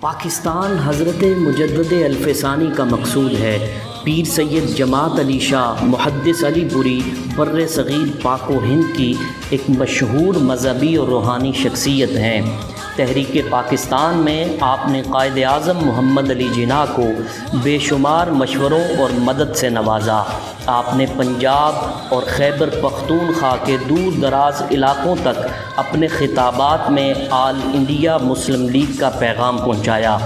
پاکستان حضرت مجدد الفسانی کا مقصود ہے۔ پیر سید جماعت علی شاہ محدث علی پوری بر صغیر پاک و ہند کی ایک مشہور مذہبی اور روحانی شخصیت ہیں۔ تحریک پاکستان میں آپ نے قائد اعظم محمد علی جناح کو بے شمار مشوروں اور مدد سے نوازا۔ آپ نے پنجاب اور خیبر پختونخوا کے دور دراز علاقوں تک اپنے خطابات میں آل انڈیا مسلم لیگ کا پیغام پہنچایا۔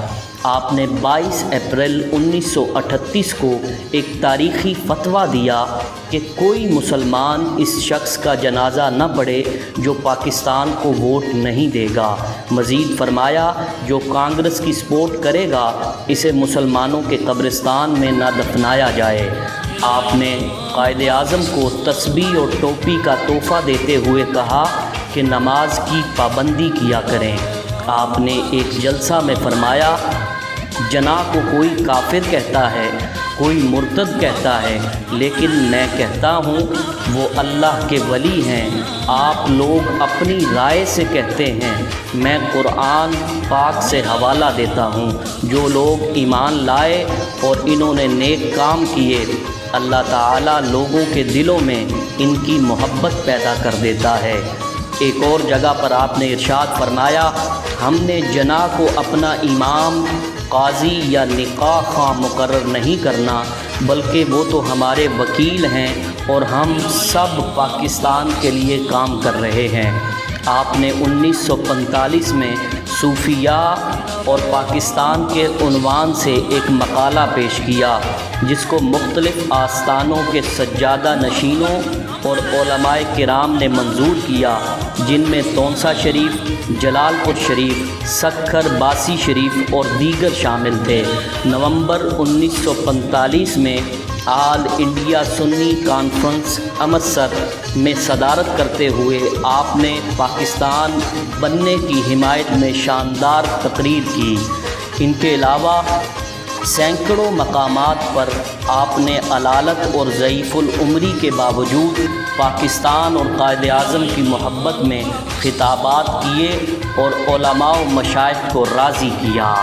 آپ نے 22 اپریل 1938 کو ایک تاریخی فتویٰ دیا کہ کوئی مسلمان اس شخص کا جنازہ نہ پڑھے جو پاکستان کو ووٹ نہیں دے گا۔ مزید فرمایا، جو کانگریس کی سپورٹ کرے گا اسے مسلمانوں کے قبرستان میں نہ دفنایا جائے۔ آپ نے قائد اعظم کو تسبیح اور ٹوپی کا تحفہ دیتے ہوئے کہا کہ نماز کی پابندی کیا کریں۔ آپ نے ایک جلسہ میں فرمایا، جناح کو کوئی کافر کہتا ہے، کوئی مرتد کہتا ہے، لیکن میں کہتا ہوں وہ اللہ کے ولی ہیں۔ آپ لوگ اپنی رائے سے کہتے ہیں، میں قرآن پاک سے حوالہ دیتا ہوں۔ جو لوگ ایمان لائے اور انہوں نے نیک کام کیے، اللہ تعالیٰ لوگوں کے دلوں میں ان کی محبت پیدا کر دیتا ہے۔ ایک اور جگہ پر آپ نے ارشاد فرمایا، ہم نے جناح کو اپنا امام، قاضی یا نکاح خواہ مقرر نہیں کرنا، بلکہ وہ تو ہمارے وکیل ہیں اور ہم سب پاکستان کے لیے کام کر رہے ہیں۔ آپ نے 1945 میں صوفیاء اور پاکستان کے عنوان سے ایک مقالہ پیش کیا، جس کو مختلف آستانوں کے سجادہ نشینوں اور علماء کرام نے منظور کیا، جن میں تونسا شریف، جلال پور شریف، سکھر باسی شریف اور دیگر شامل تھے۔ نومبر 1945 میں آل انڈیا سنی کانفرنس امرتسر میں صدارت کرتے ہوئے آپ نے پاکستان بننے کی حمایت میں شاندار تقریر کی۔ ان کے علاوہ سینکڑوں مقامات پر آپ نے علالت اور ضعیف العمری کے باوجود پاکستان اور قائد اعظم کی محبت میں خطابات کیے اور علماء و مشائخ کو راضی کیا۔